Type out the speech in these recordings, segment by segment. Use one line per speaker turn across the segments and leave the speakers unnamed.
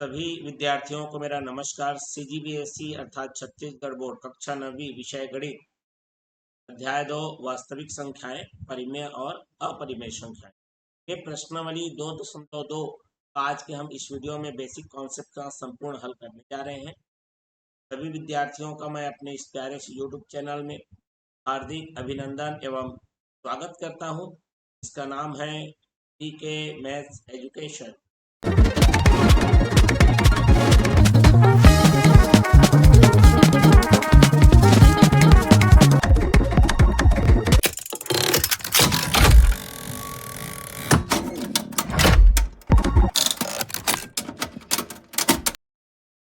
सभी विद्यार्थियों को मेरा नमस्कार। सीजीबीएसई अर्थात छत्तीसगढ़ बोर्ड कक्षा 9वीं विषय गणित अध्याय 2 वास्तविक संख्याएं परिमेय और अपरिमेय संख्याएं ये प्रश्नावली 2.2 आज के हम इस वीडियो में बेसिक कॉन्सेप्ट का संपूर्ण हल करने जा रहे हैं। सभी विद्यार्थियों का मैं अपने इस प्यारे से यूट्यूब चैनल में हार्दिक अभिनंदन एवं स्वागत करता हूं। इसका नाम है पीके मैथ्स एजुकेशन।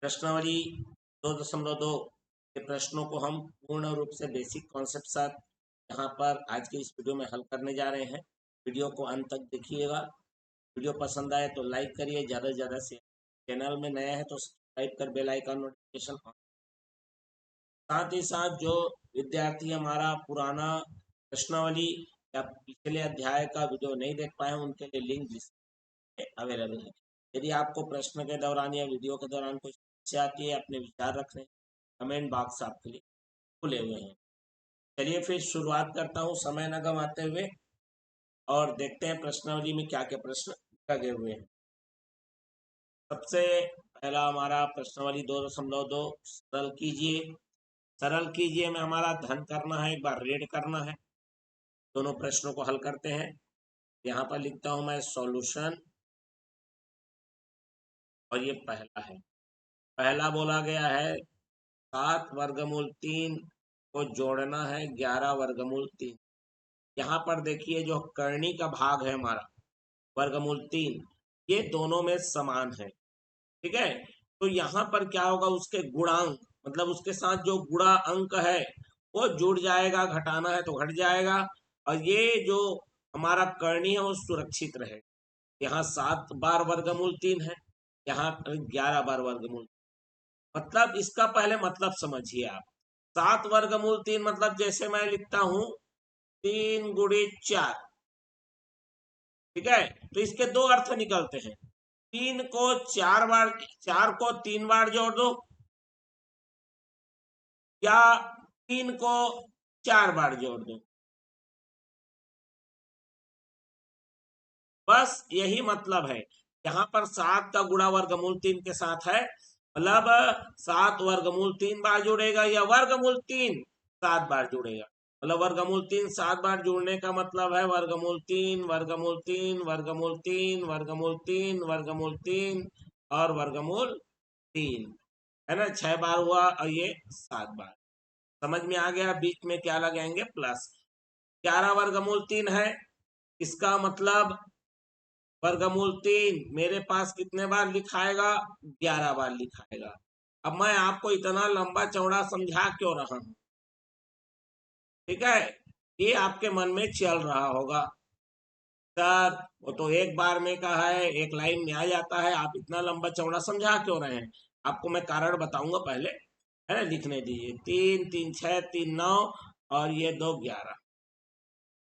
प्रश्नावली 2.2 के प्रश्नों को हम पूर्ण रूप से बेसिक कॉन्सेप्ट साथ यहाँ पर आज के इस वीडियो में हल करने जा रहे हैं। वीडियो को अंत तक देखिएगा। वीडियो पसंद आए तो लाइक करिए, ज़्यादा से ज़्यादा शेयर। चैनल में नया है तो सब्सक्राइब कर बेल आइकन नोटिफिकेशन ऑन। साथ ही साथ जो विद्यार्थी हमारा पुराना प्रश्नावली या पिछले अध्याय का वीडियो नहीं देख पाए हैं उनके लिए लिंक अवेलेबल है। यदि आपको प्रश्न के दौरान या वीडियो के दौरान कोई समस्या आती है, अपने विचार रखने, कमेंट बॉक्स आपके लिए खुले हुए हैं। चलिए फिर शुरुआत करता हूँ समय न गंवाते हुए और देखते हैं प्रश्नावली में क्या क्या प्रश्न लगे हुए हैं। सबसे पहला हमारा प्रश्नावली 2.2 सरल कीजिए। सरल कीजिए में हमारा धन करना है, एक बार ऋण करना है। दोनों प्रश्नों को हल करते हैं। यहाँ पर लिखता हूँ मैं सॉल्यूशन और ये पहला है। पहला बोला गया है 7 वर्गमूल 3 को जोड़ना है 11 वर्गमूल 3। यहाँ पर देखिए जो करनी का भाग है हमारा वर्गमूल 3 ये दोनों में समान है, ठीक है। तो यहाँ पर क्या होगा, उसके गुणांक मतलब उसके साथ जो गुणा अंक है वो जुड़ जाएगा, घटाना है तो घट जाएगा और ये जो हमारा करनी है वो सुरक्षित रहेगा। यहाँ 7 बार वर्गमूल 3 है, यहाँ 11 बार वर्गमूल। मतलब इसका पहले मतलब समझिए आप। 7 वर्गमूल 3 मतलब जैसे मैं लिखता हूं 3 गुणे 4, ठीक है। तो इसके दो अर्थ निकलते हैं। 3 को 4 बार, 4 को 3 बार जोड़ दो या 3 को 4 बार जोड़ दो, बस यही मतलब है। यहाँ पर 7 का गुणा वर्गमूल 3 के साथ है, मतलब 7 वर्गमूल 3 बार जुड़ेगा या वर्गमूल 3 7 बार जुड़ेगा। मतलब वर्गमूल 3 7 बार जुड़ने का मतलब है वर्गमूल 3 वर्गमूल 3 वर्गमूल 3 वर्गमूल 3 वर्गमूल 3 और वर्गमूल 3, है ना। 6 बार हुआ और ये 7 बार। समझ में आ गया। बीच में क्या लगाएंगे, प्लस। 11 वर्गमूल 3 है, इसका मतलब वर्गमूल 3 मेरे पास कितने बार लिखाएगा, 11 बार लिखाएगा। अब मैं आपको इतना लंबा चौड़ा समझा क्यों रहा हूं, ठीक है। ये आपके मन में चल रहा होगा, सर वो तो एक बार में का है, एक लाइन में आ जाता है, आप इतना लंबा चौड़ा समझा क्यों रहे हैं। आपको मैं कारण बताऊंगा पहले, है ना। लिखने दीजिए 3 3 6 3 9 और ये 2 11।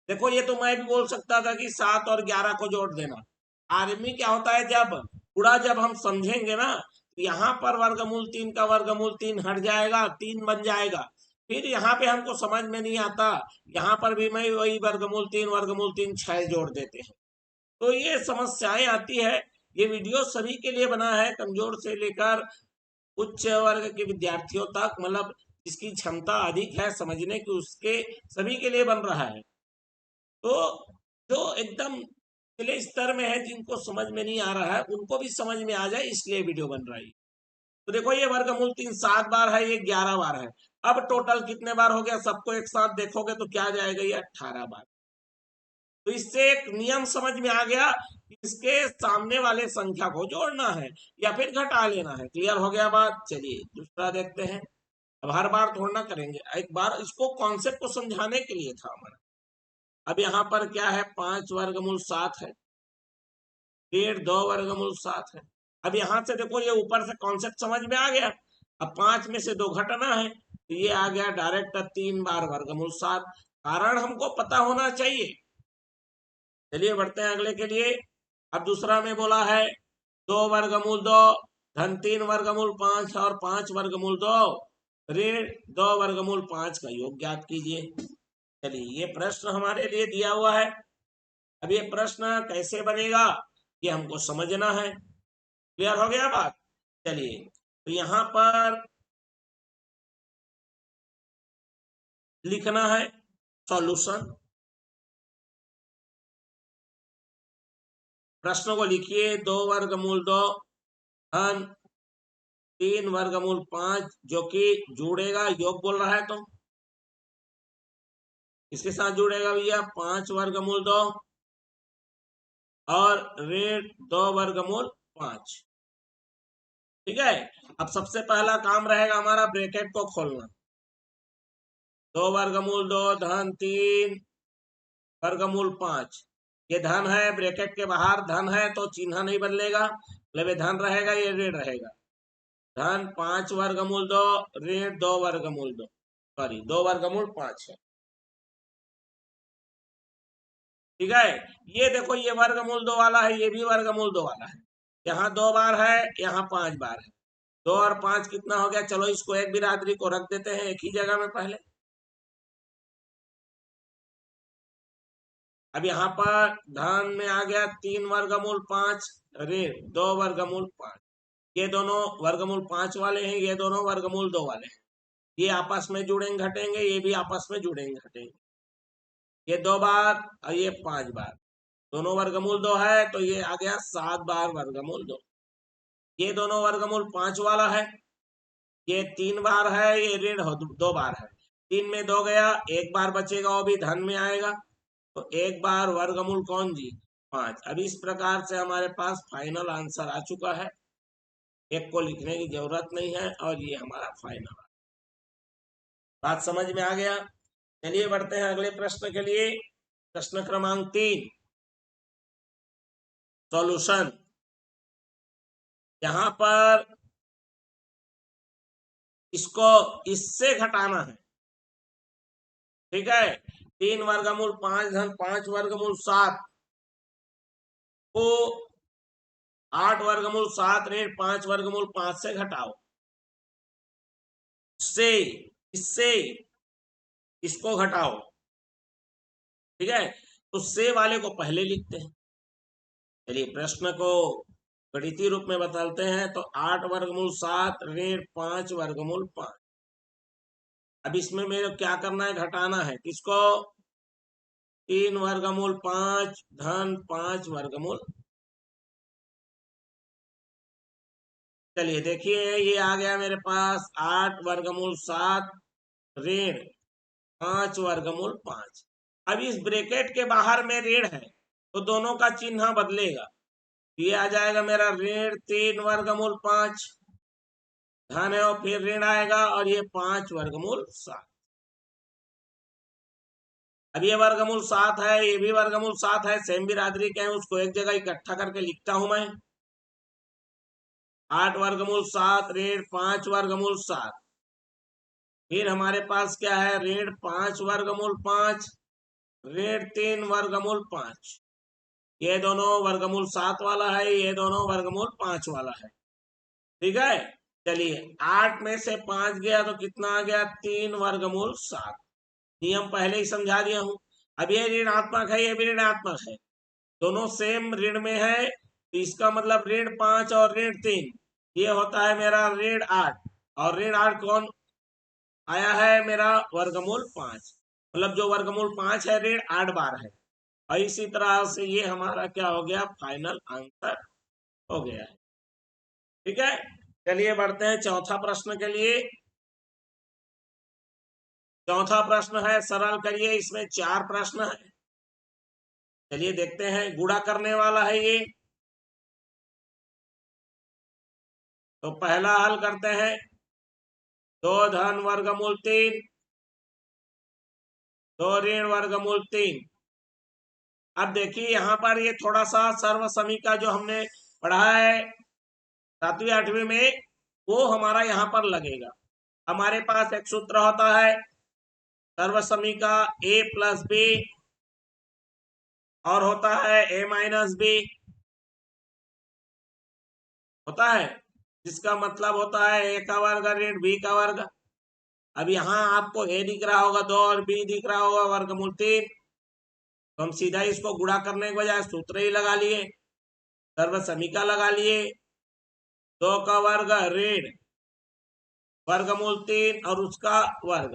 देखो ये तो मैं भी बोल सकता था कि 7 और 11 को जोड़ देना। आदमी क्या होता है, जब पूरा जब हम समझेंगे ना तो यहाँ पर वर्गमूल 3 का वर्गमूल 3 हट जाएगा, 3 बन जाएगा। फिर यहाँ पे हमको समझ में नहीं आता, यहाँ पर भी मैं वही वर्गमूल तीन 6 जोड़ देते हैं। तो ये समस्याएं आती है। ये वीडियो सभी के लिए बना है, कमजोर से लेकर उच्च वर्ग के विद्यार्थियों तक, मतलब जिसकी क्षमता अधिक है समझने की, उसके सभी के लिए बन रहा है। तो जो एकदम निचले स्तर में है, जिनको समझ में नहीं आ रहा है, उनको भी समझ में आ जाए इसलिए वीडियो बन रही है। तो देखो ये वर्गमूल 3 7 बार है, ये 11 बार है। अब टोटल कितने बार हो गया, सबको एक साथ देखोगे तो क्या जाएगा, ये 18 बार। तो इससे एक नियम समझ में आ गया, इसके सामने वाले संख्या को जोड़ना है या फिर घटा लेना है। क्लियर हो गया बात। चलिए दूसरा देखते हैं। अब हर बार थोड़ा ना करेंगे, एक बार इसको कॉन्सेप्ट को समझाने के लिए था हमारा। अब यहाँ पर क्या है, 5 वर्गमूल 7 है, फिर 2 वर्गमूल 7 है। अब यहाँ से देखो ये ऊपर से कॉन्सेप्ट समझ में आ गया। अब 5 में से 2 घटना है तो ये आ गया डायरेक्ट 3 बार वर्गमूल 7। कारण हमको पता होना चाहिए। चलिए बढ़ते हैं अगले के लिए। अब दूसरा में बोला है 2 वर्गमूल 2 धन 3 वर्गमूल 5 और 5 वर्गमूल 2 ऋण 2 वर्गमूल 5 का योग ज्ञात कीजिए। चलिए ये प्रश्न हमारे लिए दिया हुआ है। अब ये प्रश्न कैसे बनेगा ये हमको समझना है। क्लियर हो गया बात? चलिए तो यहां पर लिखना है सॉल्यूशन। प्रश्न को लिखिए 2 वर्गमूल 2 धन 3 वर्गमूल 5 जो कि जुड़ेगा, योग बोल रहा है तो इसके साथ जुड़ेगा भैया 5 वर्गमूल 2 और ऋण 2 वर्गमूल 5। ठीक है। अब सबसे पहला काम रहेगा हमारा ब्रैकेट को खोलना। 2 वर्गमूल 2 धन 3 वर्गमूल 5 ये धन है, ब्रैकेट के बाहर धन है तो चिन्ह नहीं बदलेगा, मतलब ये धन रहेगा ये ऋण रहेगा। धन 5 वर्गमूल 2 ऋण 2 वर्गमूल 2 सॉरी 2 वर्गमूल 5 है। ठीक है। ये देखो ये वर्गमूल 2 वाला है, ये भी वर्गमूल 2 वाला है। यहाँ 2 बार है, यहाँ 5 बार है। 2 और 5 कितना हो गया? चलो इसको एक बिरादरी को रख देते हैं एक ही जगह में पहले। अब यहाँ पर धन में आ गया 3 वर्गमूल 5 ऋण 2 वर्गमूल 5। ये दोनों वर्गमूल 5 वाले हैं, ये दोनों वर्गमूल 2 वाले हैं। ये आपस में जुड़ेंगे घटेंगे, ये भी आपस में जुड़ेंगे घटेंगे। ये 2 बार और ये 5 बार, दोनों वर्गमूल 2 है तो ये आ गया 7 बार वर्गमूल 2। ये दोनों वर्गमूल 5 वाला है, ये 3 बार है, ये ऋण 2 बार है। 3 में 2 गया, 1 बार बचेगा वो भी धन में आएगा तो 1 बार वर्गमूल कौन जी? 5। अब इस प्रकार से हमारे पास फाइनल आंसर आ चुका है, एक को लिखने की जरूरत नहीं है और ये हमारा फाइनल। बात समझ में आ गया? चलिए बढ़ते हैं अगले प्रश्न के लिए। प्रश्न क्रमांक 3 सॉल्यूशन। यहां पर इसको इससे घटाना है। ठीक है। 3 वर्गमूल 5 धन 5 वर्गमूल 7 को 8 वर्गमूल 7 ऋण 5 वर्गमूल 5 से घटाओ। इससे इससे इसको घटाओ। ठीक है। तो से वाले को पहले लिखते हैं। चलिए प्रश्न को गणितीय रूप में बदलते हैं तो 8 वर्गमूल 7 ऋण 5 वर्गमूल 5। अब इसमें मेरे क्या करना है? घटाना है। किसको? 3 वर्गमूल 5 धन 5 वर्गमूल। चलिए देखिए ये आ गया मेरे पास 8 वर्गमूल 7 ऋण 5 वर्गमूल 5। अब इस ब्रैकेट के बाहर में ऋण है तो दोनों का चिन्ह बदलेगा। ये आ जाएगा मेरा ऋण 3 वर्गमूल 5 धन है और फिर ऋण आएगा और ये 5 वर्गमूल 7। अब ये वर्गमूल 7 है, ये भी वर्गमूल 7 है, सेम बिरादरी के हैं, उसको एक जगह इकट्ठा करके लिखता हूं मैं। 8 वर्गमूल 7 ऋण 5 वर्गमूल 7। फिर हमारे पास क्या है? ऋण 5 वर्गमूल 5 ऋण 3 वर्गमूल 5। ये दोनों वर्गमूल 7 वाला है, ये दोनों वर्गमूल 5 वाला है। ठीक है। चलिए 8 में से 5 गया तो कितना आ गया? 3 वर्गमूल 7। नियम पहले ही समझा दिया हूं। अब ये ऋणात्मक है, ये भी ऋणात्मक है, दोनों सेम ऋण में है तो इसका मतलब ऋण 5 और ऋण 3 ये होता है मेरा ऋण 8 और ऋण 8 कौन आया है? मेरा वर्गमूल 5, मतलब जो वर्गमूल 5 है ऋण 8 बार है। और इसी तरह से ये हमारा क्या हो गया? फाइनल आंसर हो गया है। ठीक है। चलिए बढ़ते हैं चौथा प्रश्न के लिए। चौथा प्रश्न है, सरल करिए, इसमें 4 प्रश्न है। चलिए देखते हैं, गुणा करने वाला है ये। तो पहला हल करते हैं 2 धन वर्गमूल 3 2 ऋण वर्गमूल 3। अब देखिए यहाँ पर ये थोड़ा सा सर्व समी का जो हमने पढ़ा है 7वीं 8वीं में वो हमारा यहाँ पर लगेगा। हमारे पास एक सूत्र होता है सर्व समी का a प्लस बी और होता है a माइनस बी होता है। जिसका मतलब होता है ए का वर्ग ऋण बी का वर्ग। अब यहाँ आपको ए दिख रहा होगा 2 और बी दिख रहा होगा वर्गमूल 3, तो हम सीधा इसको गुणा करने के बजाय सूत्र ही लगा लिए, सर्व समीका लगा लिए। 2 का वर्ग ऋण वर्गमूल 3 और उसका वर्ग।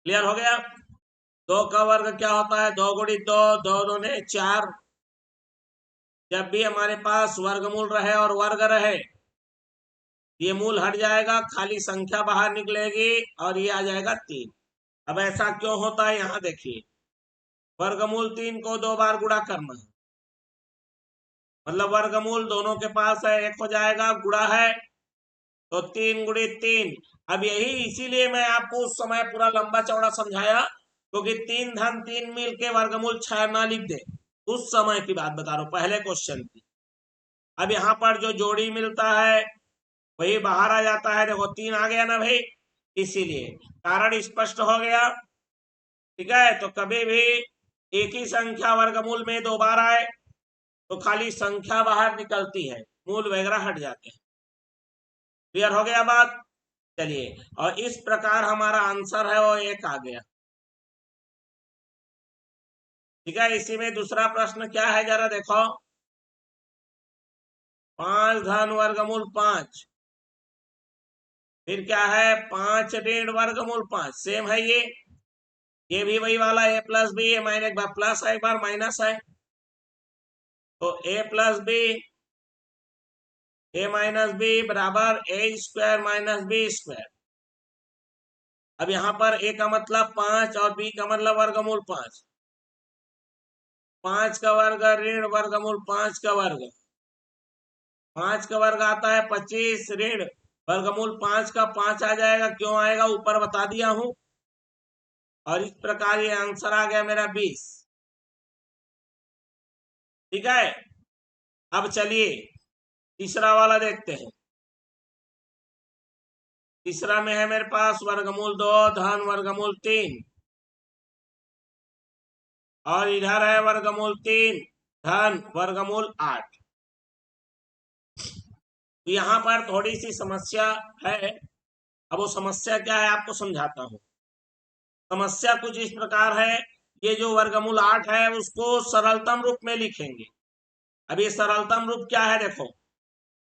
क्लियर हो गया। 2 का वर्ग क्या होता है? 2 गुणित 2, 2 दूने 4। जब भी हमारे पास वर्गमूल रहे और वर्ग रहे, ये मूल हट जाएगा, खाली संख्या बाहर निकलेगी और ये आ जाएगा 3। अब ऐसा क्यों होता है? यहाँ देखिए, वर्गमूल 3 को 2 बार गुणा करना है, मतलब वर्गमूल दोनों के पास है, 1 हो जाएगा, गुणा है तो 3 गुणित 3। अब यही इसीलिए मैं आपको उस समय पूरा लंबा चौड़ा समझाया, क्योंकि 3 धन 3 मिल के वर्गमूल 6 ना लिख दे। उस समय की बात बता रहा हूं, पहले क्वेश्चन की। अब यहाँ पर जो जोड़ी मिलता है वही बाहर आ जाता है। देखो 3 आ गया ना भाई, इसीलिए कारण स्पष्ट हो गया। ठीक है, तो कभी भी एक ही संख्या वर्गमूल में 2 बार आए तो खाली संख्या बाहर निकलती है, मूल वगैरह हट जाते हैं। क्लियर हो गया बात? चलिए, और इस प्रकार हमारा आंसर है वो 1 आ गया। ठीक है, इसी में दूसरा प्रश्न क्या है जरा देखो। 5 धन वर्गमूल 5, फिर क्या है 5 ऋण वर्गमूल 5, सेम है ये भी वही वाला ए प्लस बी, ए माइनस, एक बार प्लस है एक बार माइनस है, तो ए plus B A minus B बराबर ए स्क्वायर माइनस बी स्क्वायर। अब यहाँ पर ए का मतलब 5 और बी का मतलब वर्गमूल 5। 5 का वर्ग ऋण वर्गमूल 5 का वर्ग, 5 का वर्ग आता है 25 ऋण वर्गमूल 5 का 5 आ जाएगा। क्यों आएगा ऊपर बता दिया हूं। और इस प्रकार ये आंसर आ गया मेरा 20। ठीक है, अब चलिए तीसरा वाला देखते हैं। तीसरा में है मेरे पास वर्गमूल 2 धन वर्गमूल 3, और इधर है वर्गमूल 3 धन वर्गमूल 8। तो यहाँ पर थोड़ी सी समस्या है। अब वो समस्या क्या है आपको समझाता हूं। समस्या कुछ इस प्रकार है, ये जो वर्गमूल 8 है उसको सरलतम रूप में लिखेंगे। अब ये सरलतम रूप क्या है देखो,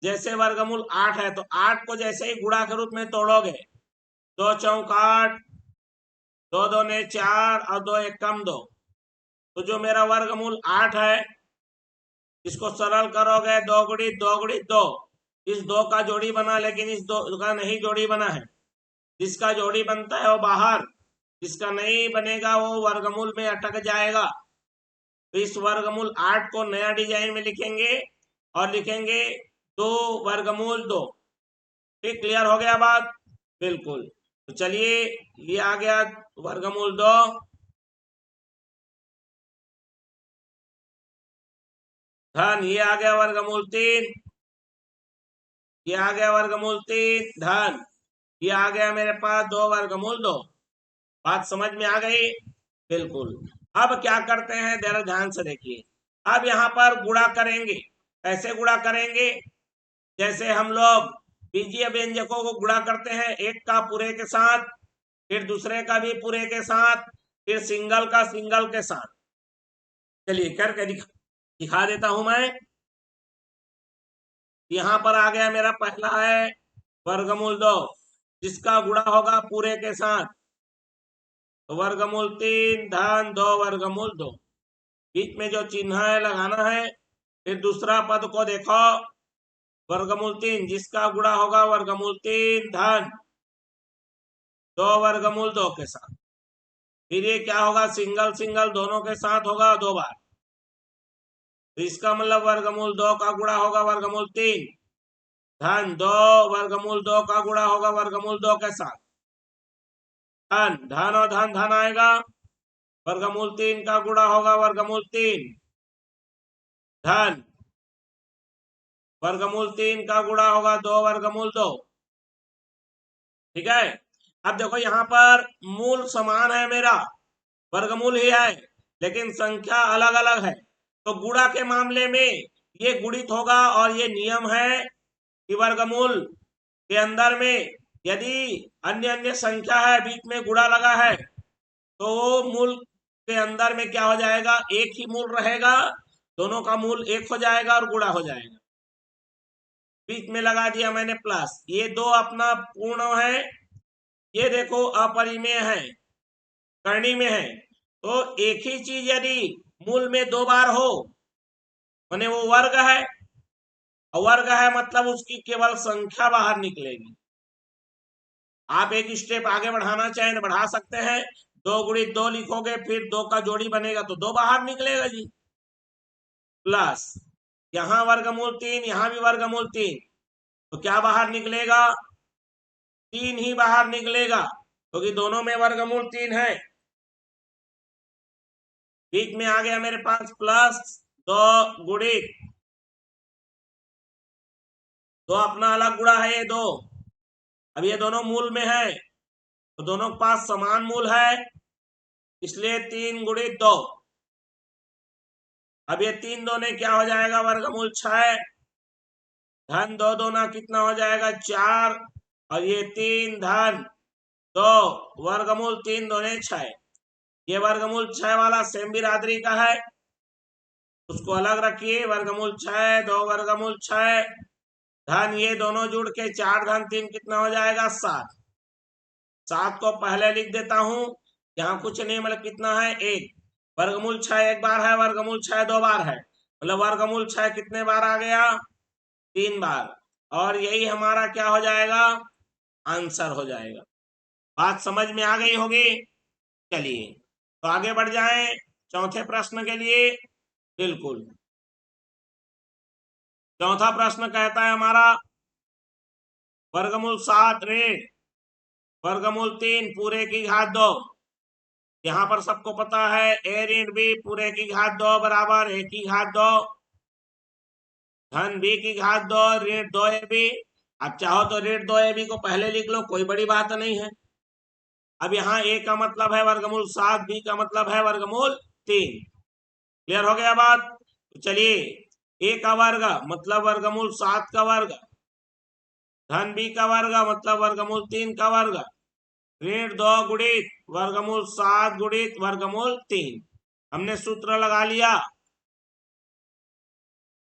जैसे वर्गमूल 8 है तो 8 को जैसे ही गुणा के रूप में तोड़ोगे, 2 चौक 8, 2 दूने 4 और 2 एकम 2, तो जो मेरा वर्गमूल 8 है इसको सरल करोगे 2 गुणित 2 गुणित 2, इस 2 का जोड़ी बना, लेकिन इस 2 का नहीं जोड़ी बना है। जिसका जोड़ी बनता है वो बाहर, जिसका नहीं बनेगा वो वर्गमूल में अटक जाएगा। तो इस वर्गमूल 8 को नया डिजाइन में लिखेंगे और लिखेंगे 2 वर्गमूल 2। ठीक, क्लियर हो गया बात? बिल्कुल। तो चलिए ये आ गया वर्गमूल 2 धन, ये आ गया वर्गमूल 3, ये आ गया वर्गमूल 3 धन, ये आ गया मेरे पास 2 वर्गमूल 2। बात समझ में आ गई? बिल्कुल। अब क्या करते हैं जरा ध्यान से देखिए। अब यहाँ पर गुणा करेंगे। कैसे गुणा करेंगे? जैसे हम लोग बीजीय व्यंजकों को गुणा करते हैं, एक का पूरे के साथ, फिर दूसरे का भी पूरे के साथ, फिर सिंगल का सिंगल के साथ। चलिए करके दिखा देता हूं मैं। यहाँ पर आ गया मेरा पहला है वर्गमूल 2, जिसका गुणा होगा पूरे के साथ, तो वर्गमूल 3 धन 2 वर्गमूल 2। बीच में जो चिन्ह है लगाना है। फिर दूसरा पद को देखो, वर्गमूल 3 जिसका गुणा होगा वर्गमूल 3 धन 2 वर्गमूल 2 के साथ। फिर ये क्या होगा, सिंगल सिंगल दोनों के साथ होगा 2 बार, तो इसका मतलब वर्गमूल 2 का गुणा होगा वर्गमूल 3 धन 2 वर्गमूल 2 का गुणा होगा वर्गमूल 2 के साथ। धन धन और धन धन आएगा, वर्गमूल 3 का गुणा होगा वर्गमूल 3 धन वर्गमूल 3 का गुणा होगा 2 वर्गमूल 2। ठीक है, अब देखो यहाँ पर मूल समान है, मेरा वर्गमूल ही है, लेकिन संख्या अलग अलग है। तो गुणा के मामले में ये गुणित होगा, और ये नियम है कि वर्गमूल के अंदर में यदि अन्य अन्य संख्या है, बीच में गुणा लगा है, तो वो मूल के अंदर में क्या हो जाएगा, एक ही मूल रहेगा, दोनों का मूल एक हो जाएगा और गुणा हो जाएगा। बीच में लगा दिया मैंने प्लस, ये दो अपना पूर्ण है, ये देखो अपरिमेय है, करनी में है। तो एक ही चीज यदि मूल में दो बार हो, माने वो वर्ग है, और वर्ग है मतलब उसकी केवल संख्या बाहर निकलेगी। आप एक स्टेप आगे बढ़ाना चाहें तो बढ़ा सकते हैं, 2 × 2 लिखोगे, फिर 2 का जोड़ी बनेगा तो 2 बाहर निकलेगा जी, प्लस यहाँ वर्गमूल 3, यहाँ भी वर्गमूल 3, तो क्या बाहर निकलेगा, 3 ही बाहर निकलेगा, क्योंकि दोनों में वर्गमूल 3 है। बीच में आ गया मेरे पास प्लस 2 गुणित 2 अपना अलग गुणा है, ये 2, अब ये दोनों मूल में है, तो दोनों के पास समान मूल है, इसलिए 3 × 2। अब ये 3 दोने क्या हो जाएगा, वर्गमूल 6, धन 2 दूना कितना हो जाएगा, 4, और ये 3 धन 2, वर्गमूल 3 दूने 6। ये वर्गमूल 6 वाला सेम बिरादरी का है, उसको अलग रखिए, वर्गमूल 6, 2 वर्गमूल 6, धन ये दोनों जुड़ के 4 धन 3 कितना हो जाएगा, 7। 7 को पहले लिख देता हूं, यहाँ कुछ नहीं, मतलब कितना है, 1। वर्गमूल 6 एक बार है, वर्गमूल 6 2 बार है, मतलब वर्गमूल 6 कितने बार आ गया, 3 बार, और यही हमारा क्या हो जाएगा, आंसर हो जाएगा। बात समझ में आ गई होगी। चलिए तो आगे बढ़ जाएं चौथे प्रश्न के लिए। बिल्कुल, चौथा प्रश्न कहता है हमारा, वर्गमूल 7 ऋण वर्गमूल 3 पूरे की घात 2। यहाँ पर सबको पता है a ऋण b पूरे की घात 2 बराबर a की घात 2 धन b की घात 2 ऋण 2ab। अब चाहो तो ऋण 2ab को पहले लिख लो, कोई बड़ी बात नहीं है। अब यहाँ a का मतलब है वर्गमूल 7, b का मतलब है वर्गमूल 3। क्लियर हो गया बात। तो चलिए, a का वर्ग मतलब वर्गमूल 7 का वर्ग, धन b का वर्ग मतलब वर्गमूल 3 का वर्ग, ऋण 2 गुणित वर्गमूल 7 गुणित वर्गमूल 3। हमने सूत्र लगा लिया,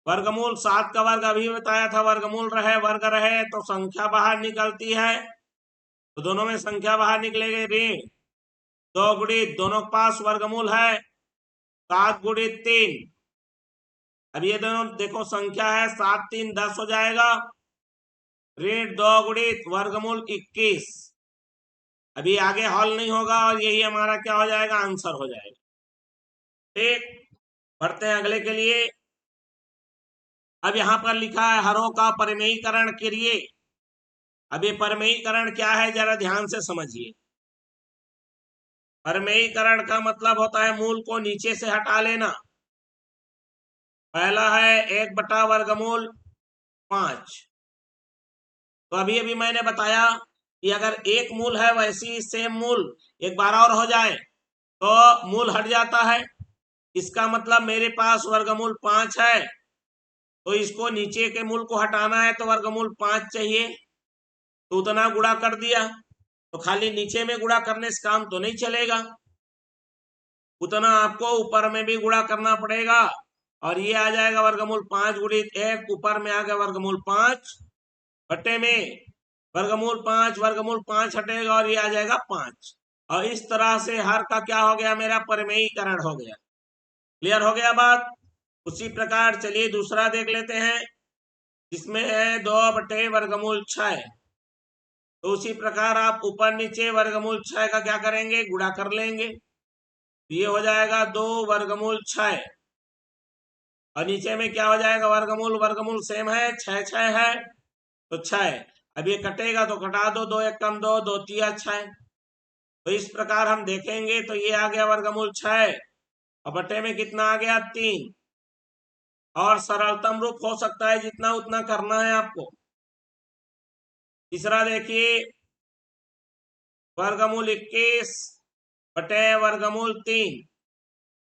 वर्गमूल 7 का वर्ग अभी बताया था, वर्गमूल रहे वर्ग रहे तो संख्या बाहर निकलती है, तो दोनों में संख्या बाहर निकलेगी, ऋण 2 गुणित दोनों के पास वर्गमूल है 7 गुणित 3। अब ये दोनों देखो संख्या है, 7 3 10 हो जाएगा, ऋण 2 गुणित वर्गमूल 21। अभी आगे हल नहीं होगा, और यही हमारा क्या हो जाएगा, आंसर हो जाएगा। ठीक, बढ़ते हैं अगले के लिए। अब यहाँ पर लिखा है हरों का परिमेयीकरण करिए। अब ये परिमेयीकरण क्या है, जरा ध्यान से समझिए। परिमेयीकरण का मतलब होता है मूल को नीचे से हटा लेना। पहला है 1/वर्गमूल 5। तो अभी अभी मैंने बताया कि अगर एक मूल है, वैसी सेम मूल एक बार और हो जाए तो मूल हट जाता है। इसका मतलब मेरे पास वर्गमूल 5 है, तो इसको नीचे के मूल को हटाना है, तो वर्गमूल 5 चाहिए, तो उतना गुणा कर दिया। तो खाली नीचे में गुणा करने से काम तो नहीं चलेगा, उतना आपको ऊपर में भी गुणा करना पड़ेगा। और ये आ जाएगा वर्गमूल 5 गुणित 1, ऊपर में आ गया वर्गमूल 5 बटे में वर्गमूल 5 हटेगा, और ये आ जाएगा 5। और इस तरह से हर का क्या हो गया, मेरा परिमेयीकरण हो गया। क्लियर हो गया बात। उसी प्रकार चलिए दूसरा देख लेते हैं, इसमें है 2/वर्गमूल 6। तो उसी प्रकार आप ऊपर नीचे वर्गमूल 6 का क्या करेंगे, गुणा कर लेंगे, ये हो जाएगा 2/6, और नीचे में क्या हो जाएगा, वर्गमूल वर्गमूल सेम है, 6 6 है, तो 6। अब ये कटेगा तो कटा दो, 2 1 कम 2, 2 3 6। तो इस प्रकार हम देखेंगे तो ये आ गया वर्गमूल 6, और बटे में कितना आ गया, 3। और सरलतम रूप हो सकता है जितना उतना करना है आपको। तीसरा देखिए, वर्गमूल 21 बटे वर्गमूल 3।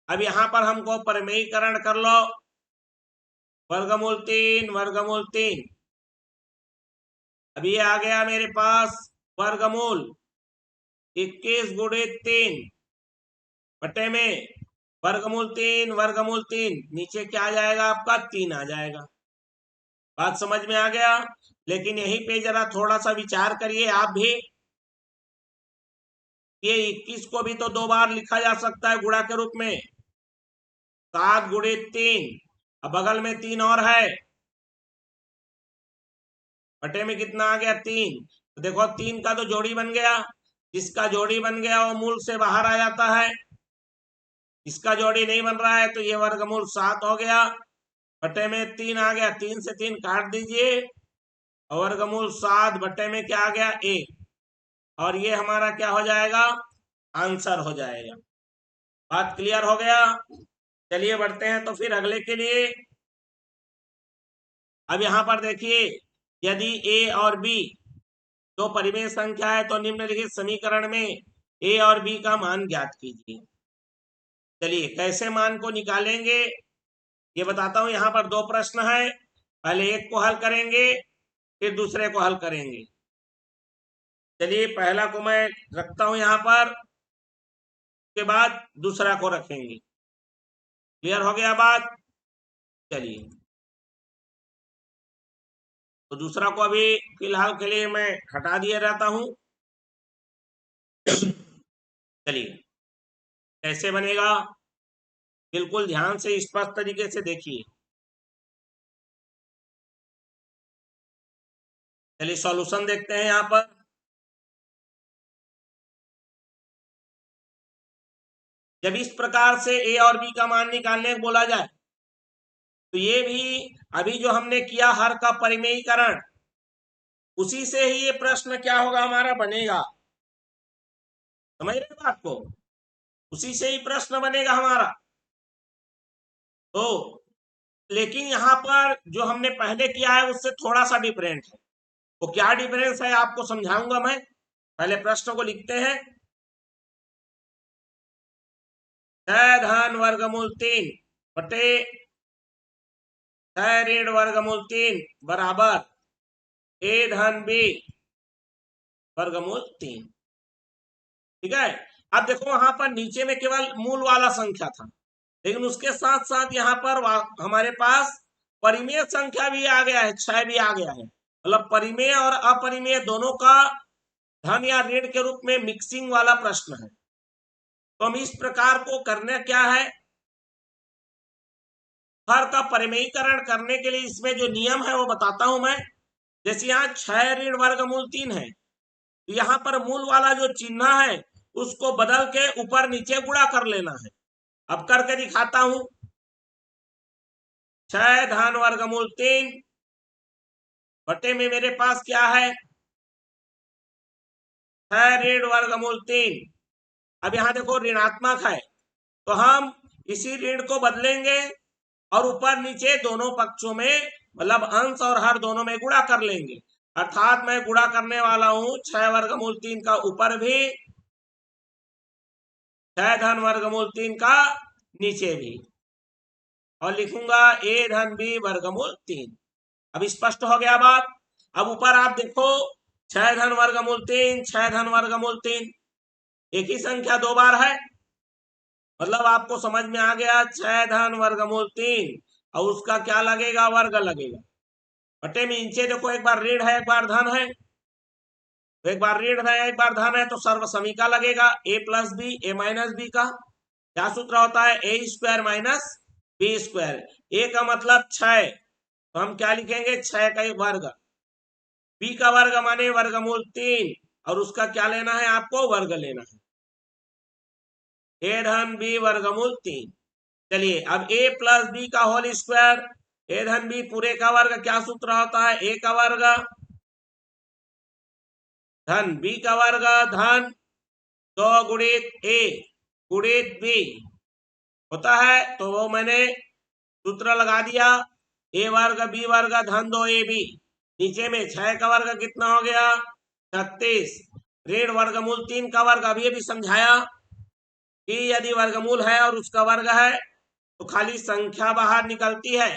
अब यहां पर हमको परिमेयीकरण कर लो, वर्गमूल 3 वर्गमूल 3, अभी आ गया मेरे पास वर्गमूल 21 गुणे 3 बटे में वर्गमूल तीन नीचे क्या आ जाएगा आपका 3 आ जाएगा। बात समझ में आ गया। लेकिन यहीं पे जरा थोड़ा सा विचार करिए आप भी। ये 21 को भी तो 2 बार लिखा जा सकता है गुणा के रूप में। 7 गुणे 3, अब बगल में 3 और है, बटे में कितना आ गया 3। तो देखो 3 का तो जोड़ी बन गया, जिसका जोड़ी बन गया वो मूल से बाहर आ जाता है, इसका जोड़ी नहीं बन रहा है तो ये वर्गमूल 7 हो गया, बटे में 3 आ गया, 3 से 3 काट दीजिए और वर्गमूल 7 बटे में क्या आ गया 1, और ये हमारा क्या हो जाएगा आंसर हो जाएगा। बात क्लियर हो गया। चलिए बढ़ते हैं तो फिर अगले के लिए। अब यहां पर देखिए, यदि a और b दो परिमेय संख्या है तो निम्नलिखित समीकरण में a और b का मान ज्ञात कीजिए। चलिए कैसे मान को निकालेंगे ये बताता हूं। यहाँ पर 2 प्रश्न है, पहले एक को हल करेंगे फिर दूसरे को हल करेंगे। चलिए पहला को मैं रखता हूं यहाँ पर, के बाद दूसरा को रखेंगे। क्लियर हो गया बात। चलिए तो दूसरा को अभी फिलहाल के लिए मैं हटा दिए रहता हूं। चलिए कैसे बनेगा बिल्कुल ध्यान से स्पष्ट तरीके से देखिए। चलिए सॉल्यूशन देखते हैं। यहाँ पर जब इस प्रकार से a और b का मान निकालने को बोला जाए तो ये भी अभी जो हमने किया हर का परिमेयीकरण, उसी से ही ये प्रश्न क्या होगा हमारा बनेगा। समझ रहे बात को, उसी से ही प्रश्न बनेगा हमारा। तो लेकिन यहाँ पर जो हमने पहले किया है उससे थोड़ा सा डिफरेंट है। वो क्या डिफरेंस है आपको समझाऊंगा मैं। पहले प्रश्न को लिखते हैं। 6 धन वर्गमूल 3 बटे 6 ऋण वर्गमूल 3 बराबर a धन b वर्गमूल 3। ठीक है। अब देखो वहां पर नीचे में केवल मूल वाला संख्या था, लेकिन उसके साथ साथ यहाँ पर हमारे पास परिमेय संख्या भी आ गया है, 6 भी आ गया है। मतलब परिमेय और अपरिमेय दोनों का धन या ऋण के रूप में मिक्सिंग वाला प्रश्न है। तो हम इस प्रकार को करना क्या है, हर का परिमेयीकरण करने के लिए इसमें जो नियम है वो बताता हूं मैं। जैसे यहाँ 6 ऋण वर्गमूल 3 है, तो यहाँ पर मूल वाला जो चिन्ह है उसको बदल के ऊपर नीचे गुणा कर लेना है। अब करके दिखाता हूं। 6 धन वर्गमूल 3 बटे में मेरे पास क्या है 6 ऋण वर्गमूल 3। अब यहाँ देखो ऋणात्मक है तो हम इसी ऋण को बदलेंगे और ऊपर नीचे दोनों पक्षों में मतलब अंश और हर दोनों में गुणा कर लेंगे। अर्थात मैं गुणा करने वाला हूं 6 वर्गमूल 3 का ऊपर भी, 6 धन वर्गमूल 3 का नीचे भी, और लिखूंगा a धन b वर्गमूल 3। अब स्पष्ट हो गया बात। अब ऊपर आप देखो 6 धन वर्गमूल 3, 6 धन वर्गमूल 3 एक ही संख्या 2 बार है, मतलब आपको समझ में आ गया 6 धन वर्गमूल 3 और उसका क्या लगेगा वर्ग लगेगा। बटे में नीचे देखो एक बार ऋण है एक बार धन है, तो एक बार ऋण है एक बार धन है तो सर्व समीका लगेगा a plus B A minus B का। क्या सूत्र होता है A square minus B square. A का मतलब 6, तो हम क्या लिखेंगे 6 का वर्ग, बी का वर्ग माने वर्गमूल 3 और उसका क्या लेना है आपको वर्ग लेना है, ए धन बी वर्गमूल 3। चलिए अब a प्लस बी का होल स्क्वायर, ए धन बी पूरे का वर्ग, क्या सूत्र होता है a का वर्ग धन b का वर्ग धन 2 गुणित a गुणित b होता है। तो वो मैंने सूत्र लगा दिया, a वर्ग b वर्ग धन 2ab, नीचे में 6 का वर्ग कितना हो गया 36, ऋण वर्गमूल 3 का वर्ग अभी अभी समझाया कि यदि वर्गमूल है और उसका वर्ग है तो खाली संख्या बाहर निकलती है।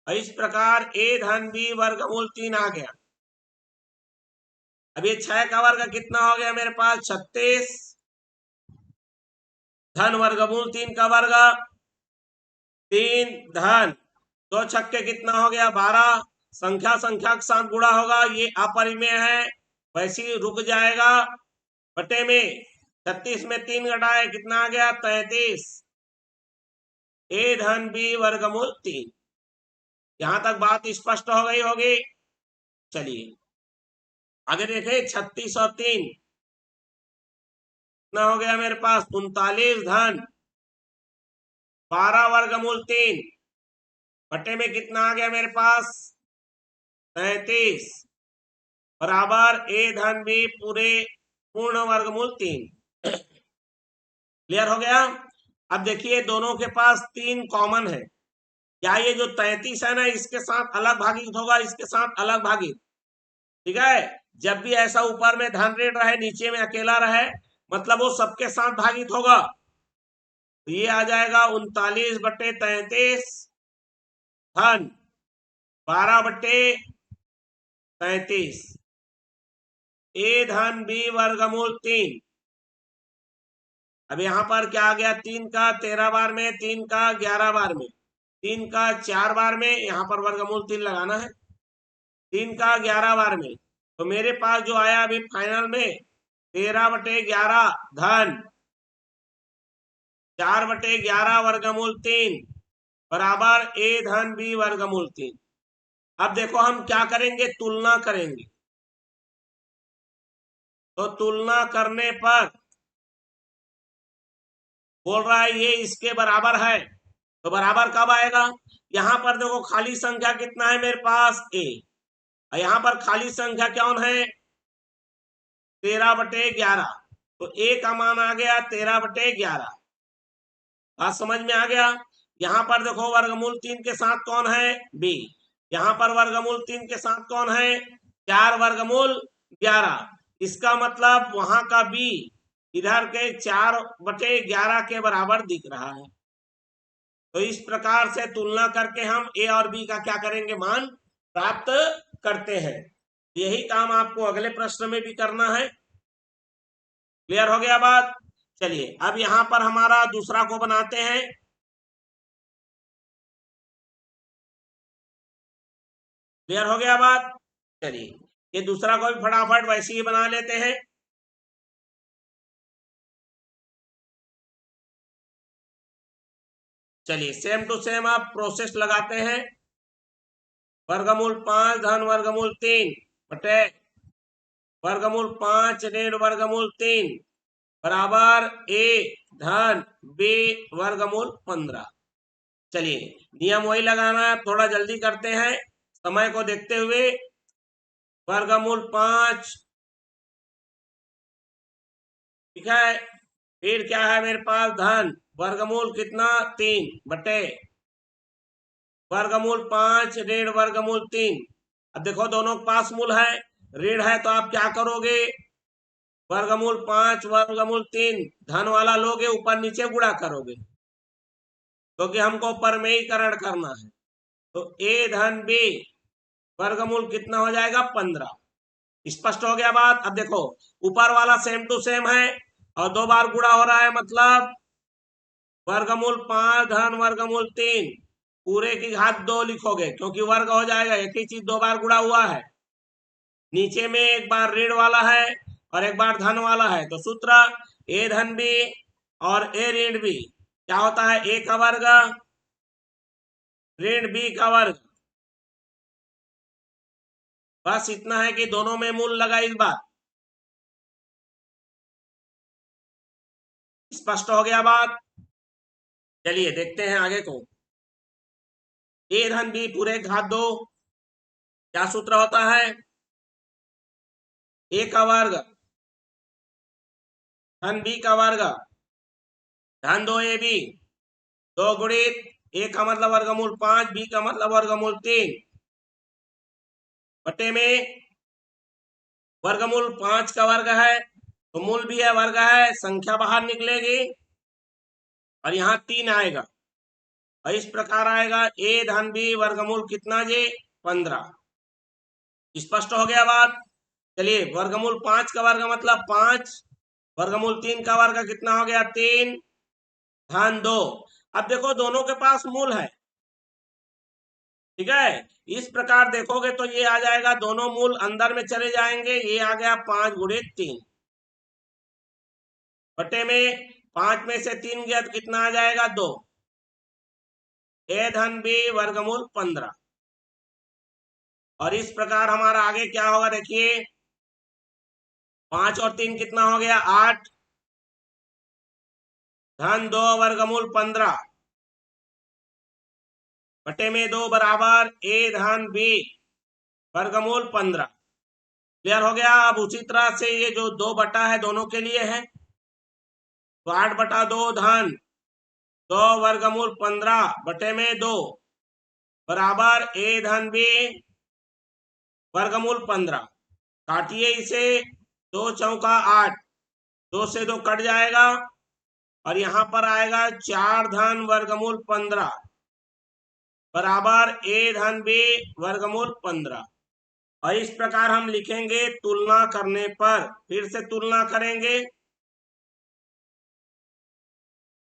इस प्रकार a धन b वर्गमूल 3 आ गया। अब ये 6 का वर्ग कितना हो गया मेरे पास 36 धन वर्गमूल 3 का वर्ग 3 धन 2 छक्के कितना हो गया 12 संख्या संख्या के साथ गुणा होगा ये अपरिमेय है वैसे ही रुक जाएगा बटे में 36 में 3 घटाए कितना आ गया 33 ए धन बी वर्गमूल 3। यहां तक बात स्पष्ट हो गई होगी। चलिए आगे देखें 36 और 3 कितना हो गया मेरे पास 39 धन 12 वर्गमूल 3 बटे में कितना आ गया मेरे पास 33 बराबर ए धन बी पूरे पूर्ण वर्गमूल 3। क्लियर हो गया। अब देखिए दोनों के पास 3 कॉमन है। क्या ये जो 33 है ना इसके साथ अलग भागित होगा इसके साथ अलग भागित। ठीक है जब भी ऐसा ऊपर में धन ऋण रहे नीचे में अकेला रहे मतलब वो सबके साथ भागित होगा तो ये आ जाएगा 39 बटे 33 धन 12 बटे 33 ए धन बी वर्गमूल 3। अब यहाँ पर क्या आ गया 3 का 13 बार में 3 का 11 बार में 3 का 4 बार में यहाँ पर वर्गमूल 3 लगाना है 3 का 11 बार में तो मेरे पास जो आया अभी फाइनल में 13 बटे 11 धन 4 बटे 11 वर्गमूल 3 बराबर ए धन बी वर्गमूल 3। अब देखो हम क्या करेंगे तुलना करेंगे तो तुलना करने पर बोल रहा है ये इसके बराबर है तो बराबर कब आएगा। यहां पर देखो खाली संख्या कितना है मेरे पास ए और यहां पर खाली संख्या कौन है 13 बटे 11 तो ए का मान आ गया 13 बटे 11। बात समझ में आ गया। यहां पर देखो वर्गमूल 3 के साथ कौन है बी यहां पर वर्गमूल 3 के साथ कौन है 4 वर्गमूल 11 इसका मतलब वहां का बी इधर के 4 बटे 11 के बराबर दिख रहा है। तो इस प्रकार से तुलना करके हम ए और बी का क्या करेंगे मान प्राप्त करते हैं। यही काम आपको अगले प्रश्न में भी करना है। क्लियर हो गया बात। चलिए अब यहां पर हमारा दूसरा को बनाते हैं। क्लियर हो गया बात। चलिए ये दूसरा को भी फटाफट वैसे ही बना लेते हैं। चलिए सेम टू सेम आप प्रोसेस लगाते हैं वर्गमूल 5 धन वर्गमूल 3 बटे वर्गमूल 5 ऋण वर्गमूल 3 बराबर ए धन बी वर्गमूल 15। चलिए नियम वही लगाना है थोड़ा जल्दी करते हैं समय को देखते हुए। वर्गमूल 5 ठीक है फिर क्या है मेरे पास धन वर्गमूल कितना 3 बटे वर्गमूल 5 ऋण वर्गमूल 3। अब देखो दोनों के पास मूल है ऋण है तो आप क्या करोगे वर्गमूल 5 वर्गमूल 3 धन वाला लोगे ऊपर नीचे गुणा करोगे क्योंकि हमको परमेयीकरण करना है। तो ए धन बी वर्गमूल कितना हो जाएगा 15। स्पष्ट हो गया बात। अब देखो ऊपर वाला सेम टू सेम है और 2 बार गुणा हो रहा है मतलब वर्गमूल 5 धन वर्गमूल 3 पूरे की घात 2 लिखोगे क्योंकि वर्ग हो जाएगा एक ही चीज 2 बार गुणा हुआ है। नीचे में एक बार ऋण वाला है और एक बार धन वाला है तो सूत्र ए धन बी और ए ऋण बी क्या होता है ए का वर्ग ऋण बी का वर्ग। बस इतना है कि दोनों में मूल लगा इस बार। स्पष्ट हो गया बात। चलिए देखते हैं आगे को ए धन बी पूरे घात 2 क्या सूत्र होता है ए का वर्ग धन बी का वर्ग धन 2 ए बी 2 गुणित ए का मतलब वर्गमूल 5 बी का मतलब वर्गमूल 3 बटे में वर्गमूल 5 का वर्ग है तो मूल भी है वर्ग है संख्या बाहर निकलेगी और यहाँ 3 आएगा और इस प्रकार आएगा ए धन बी वर्गमूल कितना जे 15। स्पष्ट हो गया बात। चलिए वर्गमूल 5 का वर्ग मतलब 5, वर्गमूल 3 का वर्ग कितना हो गया 3 धन 2। अब देखो दोनों के पास मूल है, ठीक है। इस प्रकार देखोगे तो ये आ जाएगा, दोनों मूल अंदर में चले जाएंगे, ये आ गया 5 गुणे 3 बटे में 5 में से 3 गया तो कितना आ जाएगा 2, ए धन बी वर्गमूल 15। और इस प्रकार हमारा आगे क्या होगा देखिए, 5 और 3 कितना हो गया 8 धन 2 वर्गमूल 15 बटे में 2 बराबर ए धन बी वर्गमूल 15। क्लियर हो गया। अब उसी तरह से ये जो 2 बटा है दोनों के लिए है, तो 8 बटा 2 धन 2 वर्गमूल 15 बटे में 2 बराबर ए धन बी वर्गमूल 15। काटिए इसे, 2 चौका 8, 2 से 2 कट जाएगा और यहाँ पर आएगा 4 धन वर्गमूल 15 बराबर ए धन बी वर्गमूल 15। और इस प्रकार हम लिखेंगे तुलना करने पर, फिर से तुलना करेंगे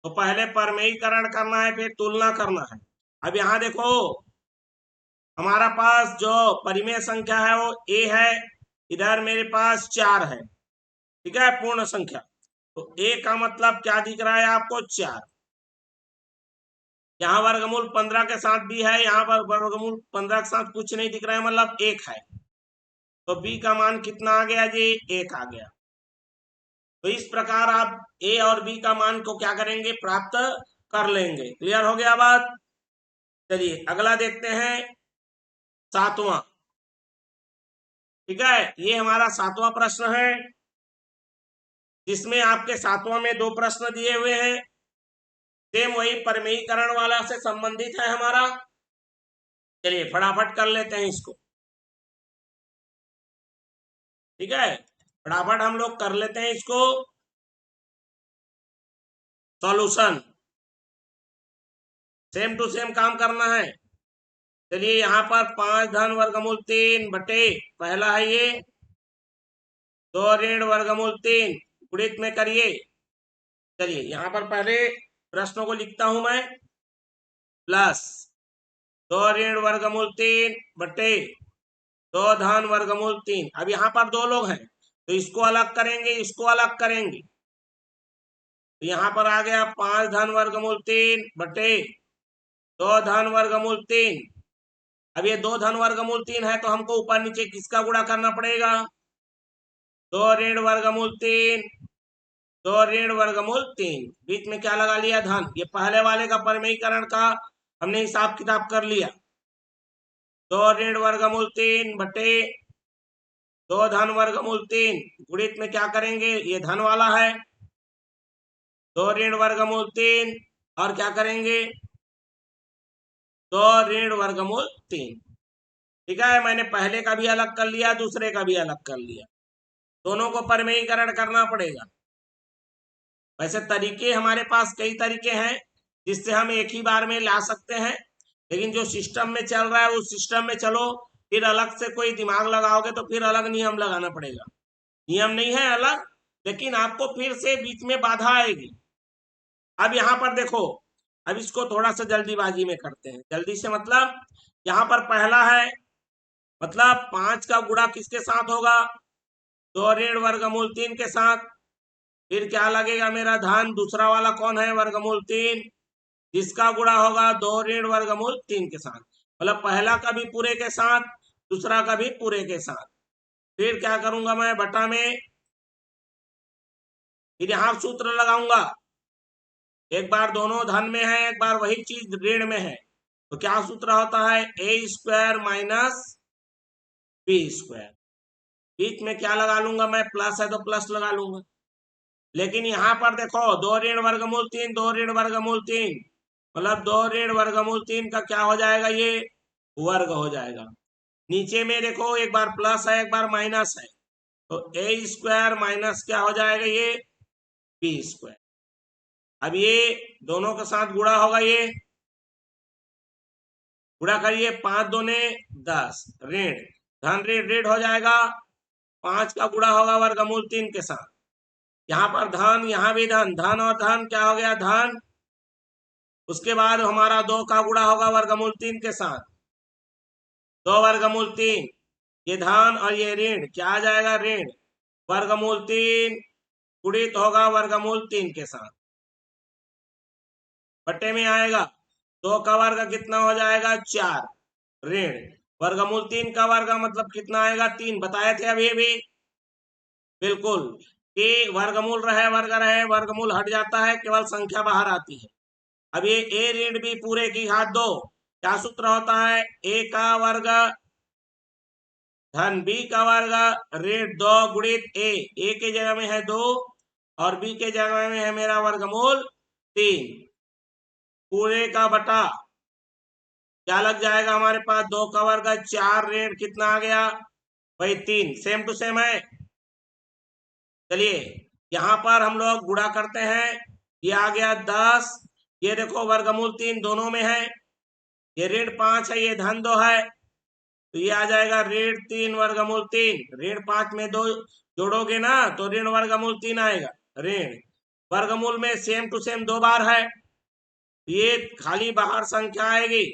तो पहले परमेयीकरण करना है फिर तुलना करना है। अब यहाँ देखो हमारा पास जो परिमेय संख्या है वो ए है, इधर मेरे पास 4 है, ठीक है, पूर्ण संख्या। तो ए का मतलब क्या दिख रहा है आपको 4। यहाँ वर्गमूल 15 के साथ भी है, यहाँ पर वर्गमूल 15 के साथ कुछ नहीं दिख रहा है, मतलब 1 है। तो बी का मान कितना आ गया जी 1 आ गया। तो इस प्रकार आप ए और बी का मान को क्या करेंगे प्राप्त कर लेंगे। क्लियर हो गया बात। चलिए अगला देखते हैं 7वां, ठीक है। ये हमारा 7वां प्रश्न है, जिसमें आपके 7वां में 2 प्रश्न दिए हुए हैं, सेम वही परमेयीकरण वाला से संबंधित है हमारा। चलिए फटाफट कर लेते हैं इसको, ठीक है, फटाफट हम लोग कर लेते हैं इसको सॉल्यूशन, सेम टू सेम काम करना है। चलिए यहाँ पर 5 धन वर्गमूल 3 बटे पहला है ये 2 ऋण वर्गमूल 3 गुणित में करिए। चलिए यहाँ पर पहले प्रश्नों को लिखता हूं मैं, प्लस 2 ऋण वर्गमूल 3 बटे 2 धन वर्गमूल 3। अब यहाँ पर 2 लोग हैं तो इसको अलग करेंगे, इसको अलग करेंगे, तो यहाँ पर आ गया 5 धन वर्गमूल 3 बटे 2 धन वर्गमूल 3। अब ये 2 धन वर्गमूल 3 है तो हमको ऊपर नीचे किसका गुणा करना पड़ेगा, 2 ऋण वर्गमूल 3 2 ऋण वर्गमूल 3, बीच में क्या लगा लिया धन। ये पहले वाले का परमेयीकरण का हमने हिसाब किताब कर लिया, 2 ऋण वर्गमूल 3 बटे 2 धन वर्गमूल 3 गुणित में क्या करेंगे, ये धन वाला है 2 ऋण वर्गमूल 3 और क्या करेंगे 2 ऋण वर्गमूल 3, ठीक है। मैंने पहले का भी अलग कर लिया, दूसरे का भी अलग कर लिया, दोनों को परमेयीकरण करना पड़ेगा। वैसे तरीके हमारे पास कई तरीके हैं जिससे हम एक ही बार में ला सकते हैं, लेकिन जो सिस्टम में चल रहा है उस सिस्टम में चलो, फिर अलग से कोई दिमाग लगाओगे तो फिर अलग नियम लगाना पड़ेगा। नियम नहीं है अलग, लेकिन आपको फिर से बीच में बाधा आएगी। अब यहाँ पर देखो, अब इसको थोड़ा सा जल्दीबाजी में करते हैं, जल्दी से मतलब यहाँ पर पहला है, मतलब 5 का गुणा किसके साथ होगा, 2 ऋण वर्गमूल 3 के साथ। फिर क्या लगेगा मेरा धन, दूसरा वाला कौन है वर्गमूल 3, जिसका गुणा होगा 2 ऋण वर्गमूल 3 के साथ, मतलब पहला का भी पूरे के साथ, दूसरा का भी पूरे के साथ। फिर क्या करूंगा मैं बटा में, फिर यहां सूत्र लगाऊंगा, एक बार दोनों धन में है, एक बार वही चीज ऋण में है, तो क्या सूत्र होता है A square minus B square. बीच में क्या लगा लूंगा मैं, प्लस है तो प्लस लगा लूंगा। लेकिन यहाँ पर देखो 2 ऋण वर्गमूल 3 2 ऋण वर्गमूल 3, मतलब 2 ऋण वर्गमूल 3 का क्या हो जाएगा, ये वर्ग हो जाएगा। नीचे में देखो एक बार प्लस है एक बार माइनस है, तो ए स्क्वायर माइनस क्या हो जाएगा, ये बी स्क्वायर। अब ये दोनों के साथ गुणा होगा, ये गुणा करिए, 5 दूने 10 ऋण धन ऋण ऋण हो जाएगा, 5 का गुणा होगा वर्गमूल 3 के साथ। यहाँ पर धन, यहाँ भी धन, धन और धन क्या हो गया, धन। उसके बाद हमारा 2 का गुणा होगा वर्गमूल 3 के साथ, 2 वर्गमूल 3, ये धन और ये ऋण क्या आ जाएगा, ऋण। वर्गमूल 3 गुणित होगा वर्गमूल 3 के साथ, बट्टे में आएगा 2 का वर्ग कितना हो जाएगा, 4, ऋण। वर्गमूल 3 का वर्ग मतलब कितना आएगा, 3, बताए थे अभी भी, बिल्कुल, कि वर्गमूल रहे वर्ग रहे, वर्गमूल हट जाता है, केवल संख्या बाहर आती है। अब ये ए ऋण बी पूरे की घात 2, क्या सूत्र होता है, ए का वर्ग धन बी का वर्ग ऋण 2 गुणित ए के जगह में है 2 और बी के जगह में है मेरा वर्गमूल 3, पूरे का बटा क्या लग जाएगा हमारे पास, 2 का वर्ग 4 ऋण कितना आ गया भाई 3, सेम टू सेम है। चलिए यहां पर हम लोग गुणा करते हैं, ये आ गया 10, ये देखो वर्गमूल 3 दोनों में है, ये ऋण 5 है, ये धन 2 है, तो ये आ जाएगा ऋण 3 वर्गमूल 3, ऋण 5 में 2 जोड़ोगे ना तो ऋण वर्गमूल 3 आएगा, ऋण वर्गमूल में सेम टू सेम 2 बार है, ये खाली बाहर संख्या आएगी,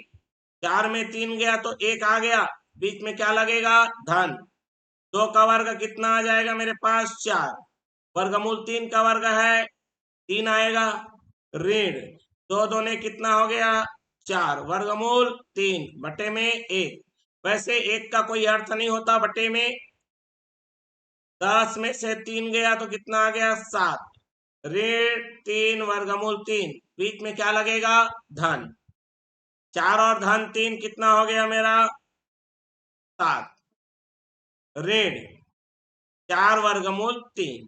4 में 3 गया तो 1 आ गया, बीच में क्या लगेगा, धन। 2 का वर्ग कितना आ जाएगा मेरे पास, 4, वर्गमूल 3 का वर्ग है 3 आएगा, ऋण 2 दूने कितना हो गया, 4, वर्गमूल 3 बटे में 1। वैसे 1 का कोई अर्थ नहीं होता बटे में, 10 में से 3 गया तो कितना आ गया, 7, ऋण 3 वर्गमूल 3, बीच में क्या लगेगा, धन। 4 और धन 3 कितना हो गया मेरा, 7, ऋण 4 वर्गमूल 3।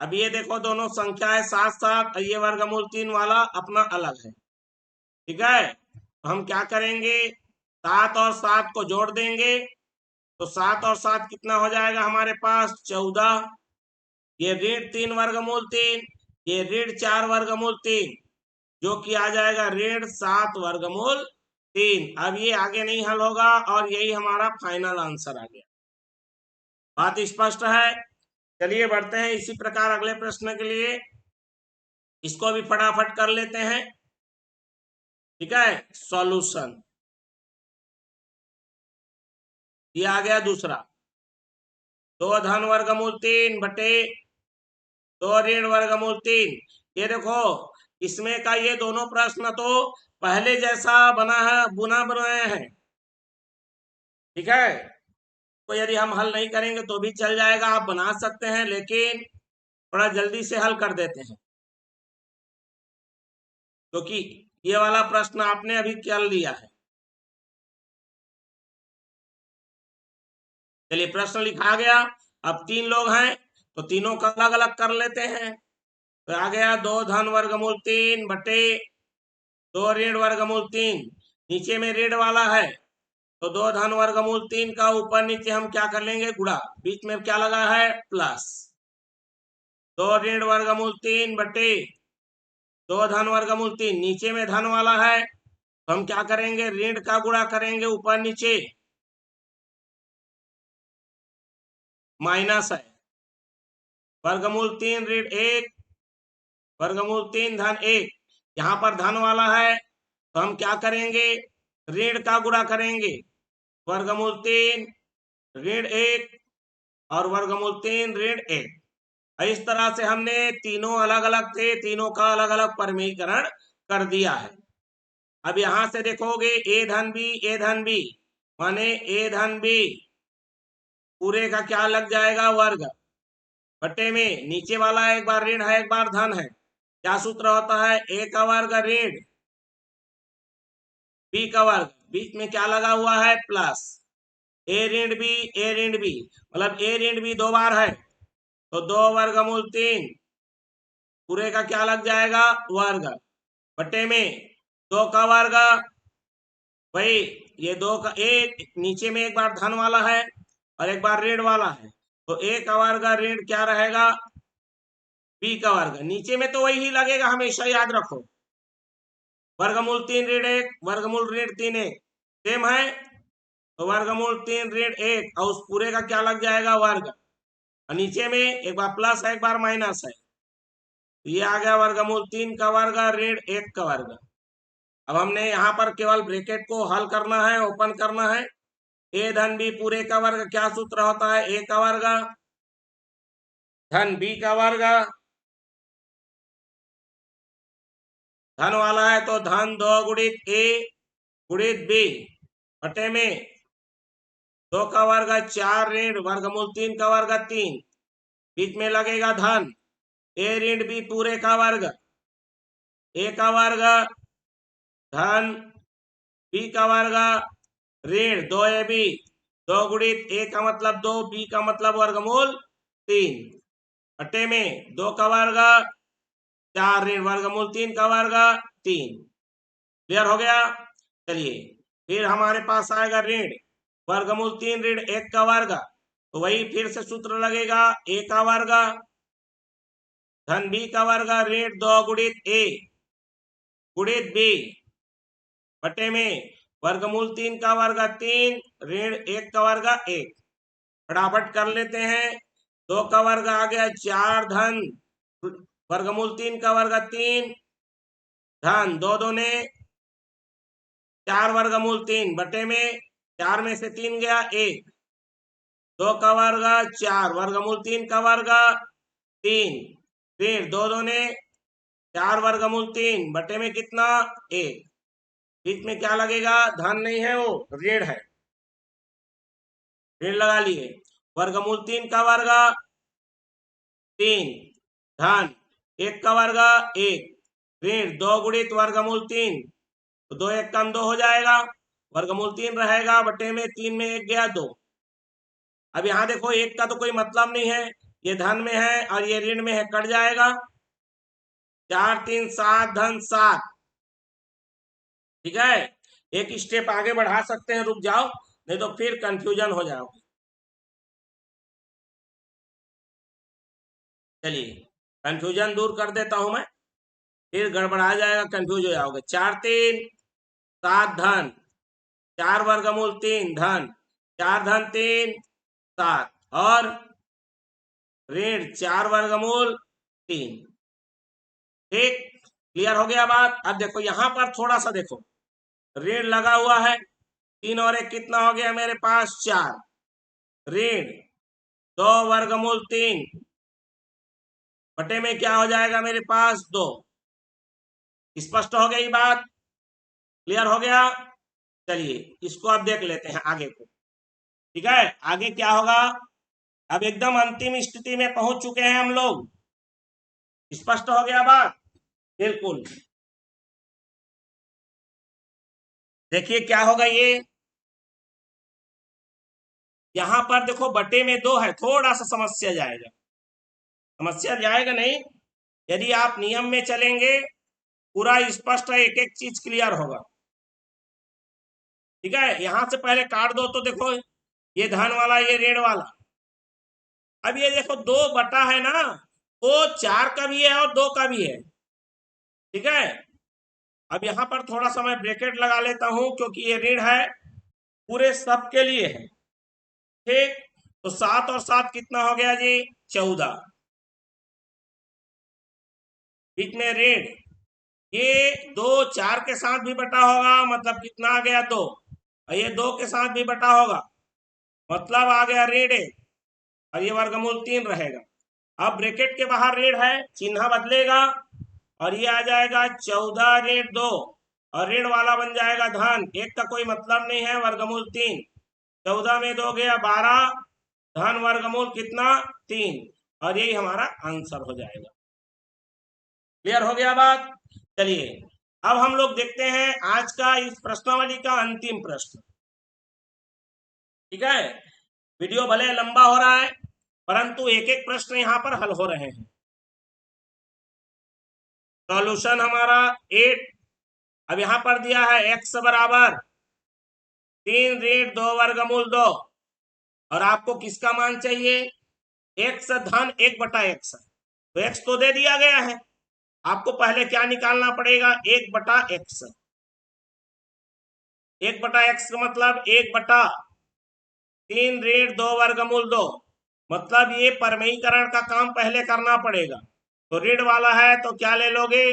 अब ये देखो दोनों संख्याएं साथ साथ, ये वर्गमूल 3 वाला अपना अलग है, ठीक है। तो हम क्या करेंगे, 7 और 7 को जोड़ देंगे, तो 7 और 7 कितना हो जाएगा हमारे पास, 14, ये ऋण 3 वर्गमूल 3, ये ऋण 4 वर्गमूल 3, जो कि आ जाएगा ऋण 7 वर्गमूल 3। अब ये आगे नहीं हल होगा और यही हमारा फाइनल आंसर आ गया। बात स्पष्ट है। चलिए बढ़ते हैं इसी प्रकार अगले प्रश्न के लिए, इसको भी फटाफट कर लेते हैं, ठीक है। सॉल्यूशन ये आ गया दूसरा, 2 धन वर्गमूल 3 बटे 2 ऋण वर्गमूल 3। ये देखो इसमें का ये दोनों प्रश्न तो पहले जैसा बना है, बुना बनाए हैं, ठीक है। तो यदि हम हल नहीं करेंगे तो भी चल जाएगा, आप बना सकते हैं, लेकिन थोड़ा जल्दी से हल कर देते हैं, क्योंकि ये वाला प्रश्न आपने अभी कर लिया है। चलिए प्रश्न लिखा गया, अब 3 लोग हैं तो तीनों का अलग अलग कर लेते हैं। तो आ गया 2 धन वर्गमूल 3 बटे 2 ऋण वर्गमूल 3, नीचे में ऋण वाला है तो 2 धन वर्गमूल 3 का ऊपर नीचे हम क्या कर लेंगे, गुणा, बीच में क्या लगा है, प्लस। 2 ऋण वर्गमूल 3 बटे 2 धन वर्गमूल 3, नीचे में धन वाला है तो हम क्या करेंगे, ऋण का गुणा करेंगे ऊपर नीचे, माइनस है, वर्गमूल 3 ऋण 1 वर्गमूल 3 धन 1, यहाँ पर धन वाला है तो हम क्या करेंगे, ऋण का गुणा करेंगे, वर्गमूल 3 ऋण 1 और वर्गमूल 3 ऋण 1। इस तरह से हमने तीनों अलग अलग थे, तीनों का अलग अलग परमीकरण कर दिया है। अब यहां से देखोगे ए धन बी माने ए धन बी पूरे का क्या लग जाएगा, वर्ग, बटे में नीचे वाला एक बार ऋण है एक बार धन है, क्या सूत्र होता है, ए का वर्ग ऋण बी का वर्ग, बीच में क्या लगा हुआ है, प्लस, ए ऋण बी मतलब ए ऋण बी 2 बार है तो 2 वर्गमूल 3 पूरे का क्या लग जाएगा, वर्ग, बटे में 2 का वर्ग, भाई ये 2 का एक नीचे में एक बार धन वाला है और एक बार ऋण वाला है, तो ए का वर्ग ऋण क्या रहेगा, बी का वर्ग, नीचे में तो वही लगेगा, हमेशा याद रखो, वर्गमूल 3 ऋण 1 वर्गमूल ऋण 3 1 सेम है। तो वर्गमूल 3 ऋण 1 और उस पूरे का क्या लग जाएगा वर्ग, और नीचे में एक बार प्लस है एक बार माइनस है, ये आ गया वर्गमूल 3 का वर्ग ऋण 1 का वर्ग। अब हमने यहाँ पर केवल ब्रैकेट को हल करना है, ओपन करना है। ए धन बी पूरे का वर्ग क्या सूत्र होता है, ए का वर्ग धन बी का वर्ग, धन वाला है तो धन 2 गुणित ए गुणित बी बटे में 2 का वर्ग 4 ऋण वर्गमूल 3 का वर्ग 3, बीच में लगेगा धन ए ऋण बी पूरे का वर्ग, ए का वर्ग धन बी का वर्ग ऋण 2ab 2 गुणित ए का मतलब 2 बी का मतलब वर्गमूल 3 बटे में 2 का वर्ग 4 ऋण वर्गमूल 3 का वर्ग 3। क्लियर हो गया। चलिए फिर हमारे पास आएगा ऋण वर्गमूल 3 ऋण 1 का वर्ग, तो वही फिर से सूत्र लगेगा ए का वर्ग धन बी का वर्ग ऋण 2 गुणित ए गुणित बी बटे में वर्गमूल 3 का वर्ग 3 ऋण 1 का वर्ग 1। फटाफट कर लेते हैं। 2 का वर्ग आ गया 4 धन वर्गमूल 3 का वर्ग 3 धन 2 दूने 4 वर्गमूल 3 बटे में 4 में से 3 गया 1, 2 का वर्ग 4 वर्गमूल 3 का वर्ग 3 ऋण 2 दूने 4 वर्गमूल 3 बटे में कितना 1, बीच में क्या लगेगा, धन नहीं है वो ऋण है, ऋण लगा लिए। वर्गमूल 3 का वर्ग 3 धन 1 का वर्ग 1 ऋण 2 गुणित वर्गमूल 3, तो 2 1 कम 2 हो जाएगा, वर्गमूल 3 रहेगा बटे में 3 में 1 गया 2। अब यहाँ देखो 1 का तो कोई मतलब नहीं है, ये धन में है और ये ऋण में है, कट जाएगा। 4 3 7 धन 7, ठीक है। एक स्टेप आगे बढ़ा सकते हैं, रुक जाओ नहीं तो फिर कंफ्यूजन हो जाओगे। चलिए कंफ्यूजन दूर कर देता हूं मैं, फिर गड़बड़ा जाएगा, कंफ्यूज हो जाओगे। 4 3 7 धन 4 वर्गमूल 3 धन 4 धन 3 7 और ऋण 4 वर्गमूल 3। ठीक, क्लियर हो गया बात। अब देखो यहां पर थोड़ा सा देखो, ऋण लगा हुआ है 3 और 1 कितना हो गया मेरे पास 4, ऋण 2 वर्गमूल 3 बटे में क्या हो जाएगा मेरे पास 2। स्पष्ट हो गई बात, क्लियर हो गया। चलिए इसको अब देख लेते हैं आगे को, ठीक है। आगे क्या होगा, अब एकदम अंतिम स्थिति में पहुंच चुके हैं हम लोग, स्पष्ट हो गया बात बिल्कुल। देखिए क्या होगा, ये यहां पर देखो बटे में 2 है, थोड़ा सा समस्या जाएगा, समस्या जाएगा नहीं, यदि आप नियम में चलेंगे पूरा स्पष्ट है, एक एक चीज क्लियर होगा, ठीक है। यहां से पहले काट दो तो देखो ये धन वाला ये ऋण वाला, अब ये देखो 2 बटा है ना, वो 4 का भी है और 2 का भी है, ठीक है। अब यहां पर थोड़ा सा मैं ब्रैकेट लगा लेता हूं क्योंकि ये ऋण है पूरे सब के लिए है, ठीक। तो 7 और 7 कितना हो गया जी 14, बीच में ऋण ये 2 4 के साथ भी बटा होगा मतलब कितना आ गया 2, और ये 2 के साथ भी बटा होगा मतलब आ गया ऋण 1, और ये वर्गमूल 3 रहेगा। अब ब्रैकेट के बाहर ऋण है, चिन्ह बदलेगा और ये आ जाएगा 14 ऋण 2 और ऋण वाला बन जाएगा धन, 1 का कोई मतलब नहीं है वर्गमूल 3, 14 में 2 गया 12 धन वर्गमूल कितना 3, और यही हमारा आंसर हो जाएगा। क्लियर हो गया बात। चलिए अब हम लोग देखते हैं आज का इस प्रश्नावली का अंतिम प्रश्न, ठीक है। वीडियो भले लंबा हो रहा है परंतु एक एक प्रश्न यहाँ पर हल हो रहे हैं। सॉल्यूशन हमारा 8, अब यहां पर दिया है x बराबर 3 ऋण 2 वर्गमूल 2, और आपको किसका मान चाहिए, x धन 1 बटा x, तो x तो दे दिया गया है, आपको पहले क्या निकालना पड़ेगा 1 बटा x, 1 बटा x का मतलब 1 बटा 3 ऋण 2 वर्गमूल 2, मतलब ये परमेयीकरण का काम पहले करना पड़ेगा। तो ऋण वाला है तो क्या ले लोगे,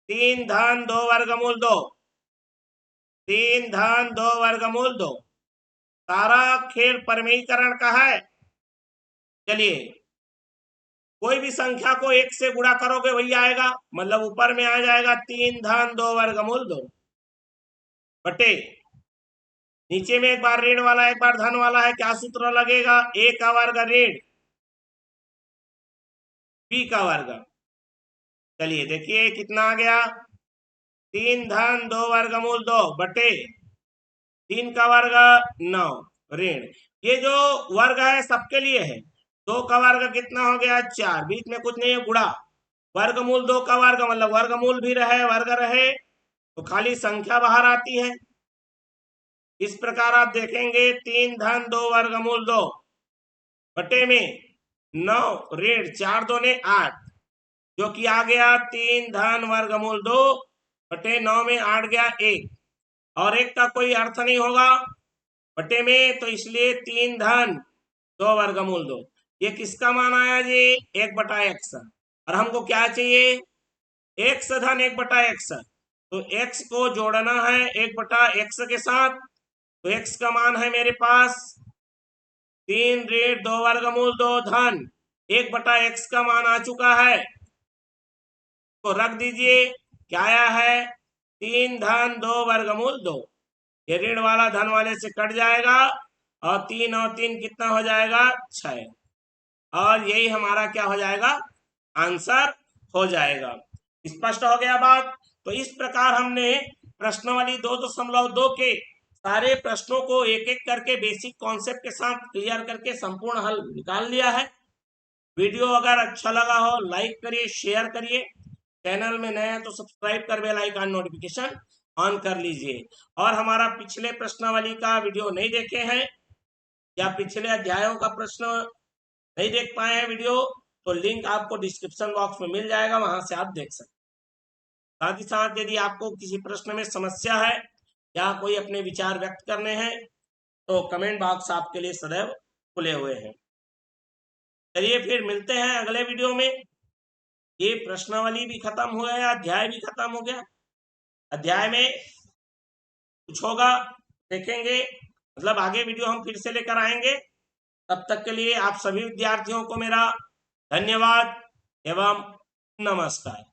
3 धन 2 वर्गमूल 2, 3 धन 2 वर्गमूल 2। सारा खेल परमेयीकरण का है। चलिए, कोई भी संख्या को 1 से गुणा करोगे वही आएगा, मतलब ऊपर में आ जाएगा 3 धन 2 वर्गमूल 2 बटे, नीचे में एक बार ऋण वाला एक बार धन वाला है, क्या सूत्र लगेगा, a का वर्ग ऋण b का वर्ग। चलिए देखिए कितना आ गया, 3 धन 2 वर्गमूल 2 बटे 3 का वर्ग 9 ऋण, ये जो वर्ग है सबके लिए है। 2 का वर्ग कितना हो गया 4, बीच में कुछ नहीं है गुणा, वर्गमूल 2 का वर्ग मतलब वर्गमूल भी रहे वर्ग रहे तो खाली संख्या बाहर आती है। इस प्रकार आप देखेंगे 3 धन 2 वर्गमूल 2 बटे में 9 ऋण 4 दूने 8, जो कि आ गया 3 धन वर्गमूल 2 बटे 9 में 8 गया 1, और 1 का कोई अर्थ नहीं होगा बटे में, तो इसलिए 3 धन 2 वर्गमूल 2। ये किसका मान आया जी, 1 बटा एक्स, और हमको क्या चाहिए, एक्स धन 1 बटा एक्स, तो एक्स को जोड़ना है 1 बटा एक्स के साथ, तो एक्स का मान है मेरे पास 3 ऋण 2 वर्गमूल 2 धन 1 बटा एक्स का मान आ चुका है, तो रख दीजिए, क्या आया है 3 धन 2 वर्गमूल 2, ये ऋण वाला धन वाले से कट जाएगा और 3 और 3 कितना हो जाएगा 6, और यही हमारा क्या हो जाएगा, आंसर हो जाएगा। स्पष्ट हो गया बात। तो इस प्रकार हमने प्रश्नावली 2.2 के सारे प्रश्नों को एक एक करके बेसिक कॉन्सेप्ट के साथ क्लियर करके संपूर्ण हल निकाल लिया है। वीडियो अगर अच्छा लगा हो लाइक करिए, शेयर करिए, चैनल में नए हैं तो सब्सक्राइब कर बेल आइकन नोटिफिकेशन ऑन कर लीजिए। और हमारा पिछले प्रश्नावली का वीडियो नहीं देखे हैं या पिछले अध्यायों का प्रश्न नहीं देख पाए हैं वीडियो, तो लिंक आपको डिस्क्रिप्शन बॉक्स में मिल जाएगा, वहां से आप देख सकते हैं। साथ ही साथ यदि आपको किसी प्रश्न में समस्या है या कोई अपने विचार व्यक्त करने हैं तो कमेंट बॉक्स आपके लिए सदैव खुले हुए हैं। चलिए फिर मिलते हैं अगले वीडियो में। ये प्रश्नावली भी खत्म हो गया, अध्याय भी खत्म हो गया, अध्याय में कुछ होगा देखेंगे, मतलब आगे वीडियो हम फिर से लेकर आएंगे। तब तक के लिए आप सभी विद्यार्थियों को मेरा धन्यवाद एवं नमस्कार।